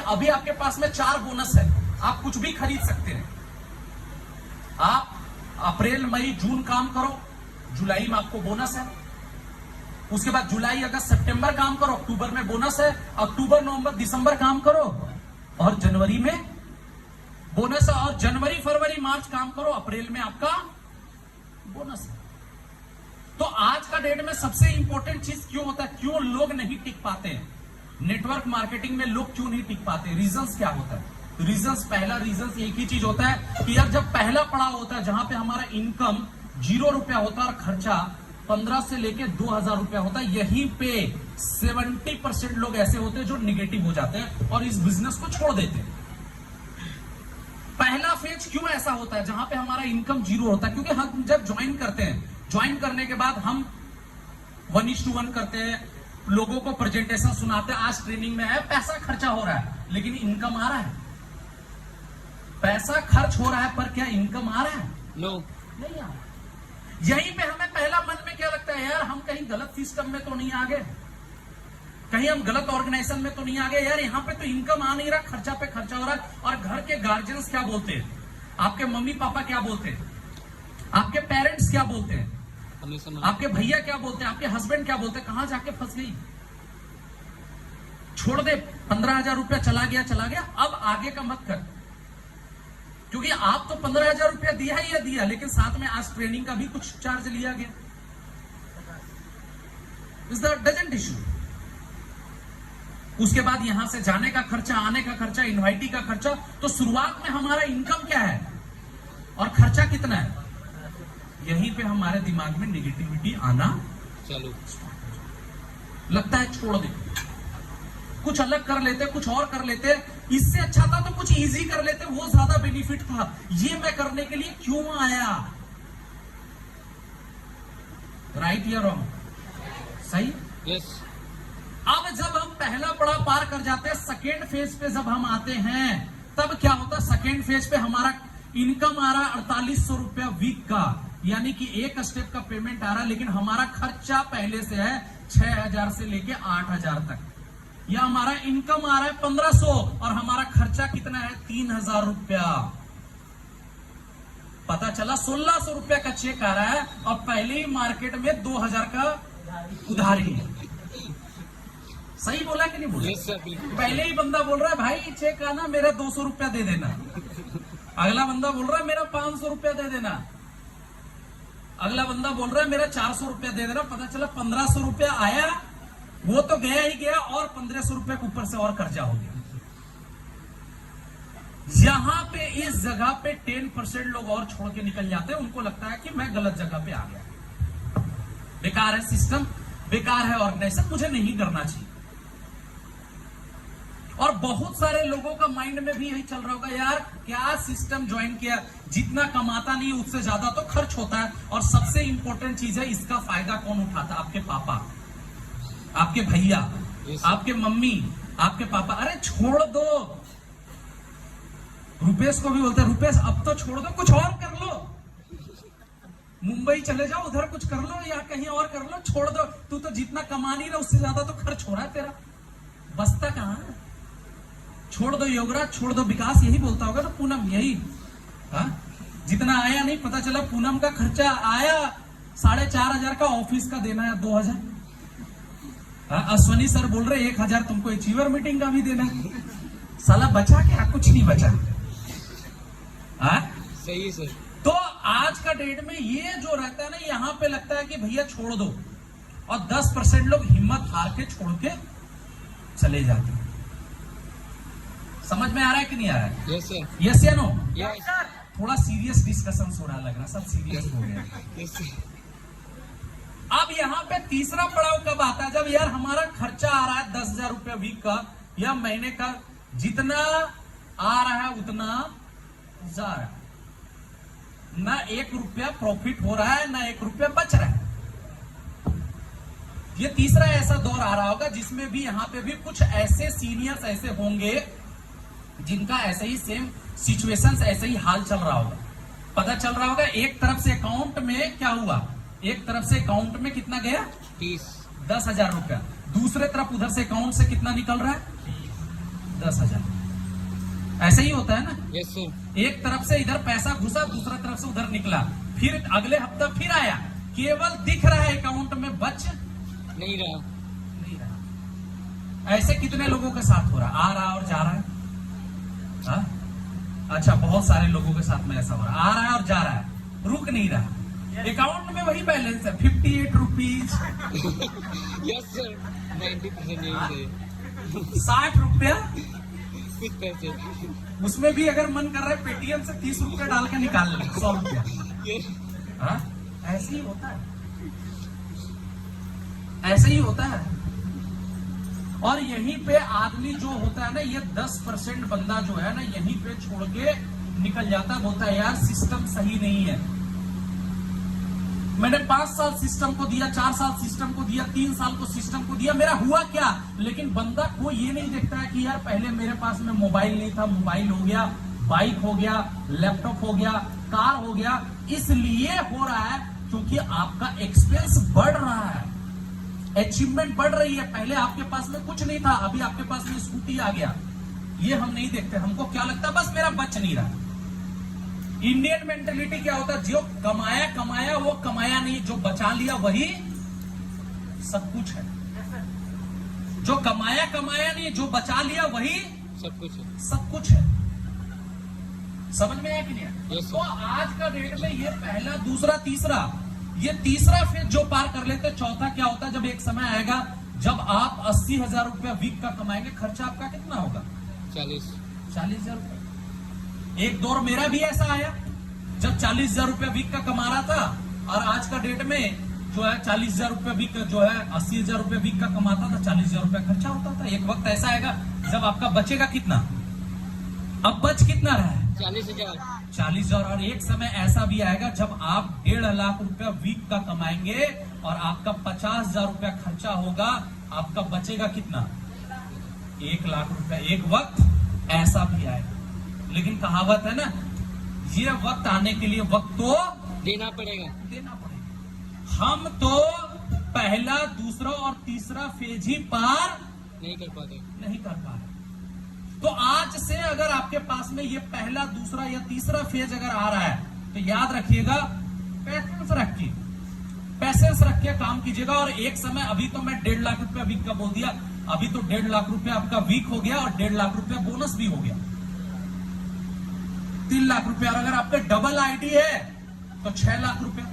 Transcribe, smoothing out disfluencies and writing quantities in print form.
अभी आपके पास में 4 बोनस है, आप कुछ भी खरीद सकते हैं। आप अप्रैल मई जून काम करो, जुलाई में आपको बोनस है। उसके बाद जुलाई अगस्त सितंबर काम करो, अक्टूबर में बोनस है। अक्टूबर नवंबर दिसंबर काम करो और जनवरी में बोनस है। और जनवरी फरवरी मार्च काम करो, अप्रैल में आपका बोनस है। तो आज का डेट में सबसे इंपॉर्टेंट चीज क्यों होता है, क्यों लोग नहीं टिक पाते हैं नेटवर्क मार्केटिंग में, लोग क्यों नहीं टिक पाते? रीजंस क्या होता है? रीजंस, पहला रीजंस एक ही चीज होता है कि यार जब पहला पड़ाव होता है जहां पे हमारा इनकम 0 रुपया होता है और खर्चा 15 से लेके 2000 रुपया होता है, यहीं पे 70% लोग ऐसे होते हैं जो निगेटिव हो जाते हैं और इस बिजनेस को छोड़ देते हैं। पहला फेज क्यों ऐसा होता है जहां पे हमारा इनकम 0 होता है? क्योंकि हम जब ज्वाइन करते हैं, ज्वाइन करने के बाद हम 1:1 करते हैं, लोगों को प्रेजेंटेशन सुनाते हैं, आज ट्रेनिंग में है, पैसा खर्चा हो रहा है लेकिन इनकम आ रहा है। पैसा खर्च हो रहा है पर क्या इनकम आ रहा है? नो, नहीं आ रहा। यहीं पे हमें पहला मन में क्या लगता है, यार हम कहीं गलत सिस्टम में तो नहीं आ गए, कहीं हम गलत ऑर्गेनाइजेशन में तो नहीं आ गए, यार यहाँ पे तो इनकम आ नहीं रहा, खर्चा पे खर्चा हो रहा है। और घर के गार्जियंस क्या बोलते हैं, आपके मम्मी पापा क्या बोलते हैं, आपके पेरेंट्स क्या बोलते हैं, आपके भैया क्या बोलते हैं, आपके हस्बैंड क्या बोलते हैं, कहां जाके फंस गई? छोड़ दे, 15,000 रुपया चला गया, अब आगे का मत कर। क्योंकि आप तो 15,000 रुपया दिया ही दिया, लेकिन साथ में आज ट्रेनिंग का भी कुछ चार्ज लिया गया। Is that doesn't issue. उसके बाद यहां से जाने का खर्चा, आने का खर्चा, इनवाइटी का खर्चा। तो शुरुआत में हमारा इनकम क्या है और खर्चा कितना है, यहीं पे हमारे दिमाग में नेगेटिविटी आना चलो लगता है, छोड़ दे, कुछ अलग कर लेते, कुछ और कर लेते, इससे अच्छा था तो कुछ इजी कर लेते, वो ज्यादा बेनिफिट था। ये मैं करने के लिए क्यों आया? राइट या रॉन्ग? सही? यस। अब जब हम पहला पड़ाव पार कर जाते हैं, सेकेंड फेज पे जब हम आते हैं, तब क्या होता है? सेकेंड फेज पे हमारा इनकम आ रहा है 4800 रुपया वीक का, यानी कि एक स्टेप का पेमेंट आ रहा है, लेकिन हमारा खर्चा पहले से है 6000 से लेके 8000 तक। या हमारा इनकम आ रहा है 1500 और हमारा खर्चा कितना है 3000 रुपया। पता चला 1600 रुपया का चेक आ रहा है और पहले ही मार्केट में 2000 का उधारी है। सही बोला कि नहीं बोला? यस सर, बिल्कुल। पहले ही बंदा बोल रहा है भाई चेक आना, मेरा 200 रुपया दे देना। अगला बंदा बोल रहा है मेरा 500 रुपया दे देना। अगला बंदा बोल रहा है मेरा 400 रुपया दे देना। पता चला 1500 रुपया आया, वो तो गया ही गया और 1500 रुपये के ऊपर से और कर्जा हो गया। यहां पे इस जगह पे 10% लोग और छोड़ के निकल जाते हैं। उनको लगता है कि मैं गलत जगह पे आ गया, बेकार है सिस्टम, बेकार है ऑर्गेनाइजेशन, मुझे नहीं करना चाहिए। और बहुत सारे लोगों का माइंड में भी यही चल रहा होगा, यार क्या सिस्टम ज्वाइन किया, जितना कमाता नहीं उससे ज्यादा तो खर्च होता है। और सबसे इंपॉर्टेंट चीज है, इसका फायदा कौन उठाता? आपके पापा, आपके भैया, आपके मम्मी, आपके पापा। अरे छोड़ दो, रुपेश को भी बोलते हैं, रुपेश अब तो छोड़ दो, कुछ और कर लो, मुंबई चले जाओ, उधर कुछ कर लो या कहीं और कर लो, छोड़ दो, तू तो जितना कमा नहीं रहा उससे ज्यादा तो खर्च हो रहा है तेरा, बसता कहां है? छोड़ दो योगराज, छोड़ दो विकास, यही बोलता होगा ना पूनम, यही। हाँ, जितना आया नहीं, पता चला पूनम का खर्चा आया 4500 का, ऑफिस का देना है 2000। अश्वनी सर बोल रहे 1000 तुमको अचीवर मीटिंग का भी देना है। साला बचा क्या? कुछ नहीं बचा। सही सर। तो आज का डेट में ये जो रहता है ना, यहां पे लगता है कि भैया छोड़ दो, और 10% लोग हिम्मत हार के छोड़ के चले जाते हैं। समझ में आ रहा है कि नहीं आ रहा है? Yes sir. यस या नो? यस। थोड़ा सीरियस डिस्कशन हो रहा, लग रहा सब सीरियस हो गया। Yes sir. अब यहाँ पे तीसरा पड़ाव कब आता है? जब यार हमारा खर्चा आ रहा है 10,000 रुपया वीक का या महीने का, जितना आ रहा है उतना जा रहा है, ना 1 रुपया प्रॉफिट हो रहा है, ना 1 रुपया बच रहा है। ये तीसरा ऐसा दौर आ रहा होगा जिसमें भी यहाँ पे भी कुछ ऐसे सीनियर्स ऐसे होंगे जिनका ऐसे ही सेम सिचुएशंस, ऐसे ही हाल चल रहा होगा। पता चल रहा होगा एक तरफ से अकाउंट में क्या हुआ, एक तरफ से अकाउंट में कितना गया 10,000 रुपया, दूसरे तरफ उधर से अकाउंट से कितना निकल रहा है 10,000। ऐसे ही होता है ना। Yes sir. एक तरफ से इधर पैसा घुसा, दूसरा तरफ से उधर निकला, फिर अगले हफ्ते फिर आया, केवल दिख रहा है अकाउंट में, बच नहीं रहा। नहीं रहा। ऐसे कितने लोगों के साथ हो रहा है? आ रहा और जा रहा है। हाँ? अच्छा, बहुत सारे लोगों के साथ में ऐसा हो रहा है, आ रहा है और जा रहा है, रुक नहीं रहा। अकाउंट में वही बैलेंस है 58 रुपीज। यस सर, 90% यही है। 60 रुपया, कुछ पैसे। उसमें भी अगर मन कर रहा है पेटीएम से 30 रुपया डाल के निकाल ले, 100 रुपया। हाँ? ऐसे ही होता है, ऐसे ही होता है। और यहीं पे आदमी जो होता है ना, ये 10% बंदा जो है ना, यहीं पे छोड़ के निकल जाता है, बोलता है यार सिस्टम सही नहीं है। मैंने 5 साल सिस्टम को दिया, 4 साल सिस्टम को दिया, 3 साल को सिस्टम को दिया, मेरा हुआ क्या? लेकिन बंदा को ये नहीं देखता है कि यार पहले मेरे पास में मोबाइल नहीं था, मोबाइल हो गया, बाइक हो गया, लैपटॉप हो गया, कार हो गया। इसलिए हो रहा है क्योंकि आपका एक्सपेंस बढ़ रहा है, अचीवमेंट बढ़ रही है। पहले आपके पास में कुछ नहीं था, अभी आपके पास में स्कूटी आ गया। ये हम नहीं देखते, हमको क्या लगता है बस मेरा बच नहीं रहा। इंडियन मेंटेलिटी क्या होता है? जो कमाया कमाया वो कमाया नहीं, जो बचा लिया वही सब कुछ है। जो कमाया कमाया नहीं, जो बचा लिया वही सब कुछ है। सब कुछ है। समझ में आया कि नहीं? Yes, तो आज का डेट में ये पहला, दूसरा, तीसरा, ये तीसरा फेज जो पार कर लेते, चौथा क्या होता है? जब एक समय आएगा जब आप 80,000 रुपया वीक का कमाएंगे, खर्चा आपका कितना होगा? 40,000 रुपया। एक दौर मेरा भी ऐसा आया जब 40,000 रुपया वीक का कमा रहा था, और आज का डेट में जो है 40,000 रुपया वीक जो है 80,000 रुपया वीक का कमाता था, 40,000 रुपया खर्चा होता था। एक वक्त ऐसा आएगा जब आपका बचेगा कितना? अब बच कितना रहा है? 40,000। और एक समय ऐसा भी आएगा जब आप 1.5 लाख रुपया वीक का कमाएंगे और आपका 50,000 रुपया खर्चा होगा, आपका बचेगा कितना? 1 लाख रुपया। एक वक्त ऐसा भी आएगा, लेकिन कहावत है ना, ये वक्त आने के लिए वक्त तो देना पड़ेगा। हम तो पहला, दूसरा और तीसरा फेज ही पार नहीं कर पाते। तो आज से अगर आपके पास में ये पहला, दूसरा या तीसरा फेज अगर आ रहा है, तो याद रखिएगा, पैसेंस रख के काम कीजिएगा। और एक समय, अभी तो मैं 1.5 लाख रुपया वीक का बोल दिया, अभी तो 1.5 लाख रुपया आपका वीक हो गया और 1.5 लाख रुपया बोनस भी हो गया, 3 लाख रुपया। और अगर आपके डबल आईडी है तो 6 लाख रुपया।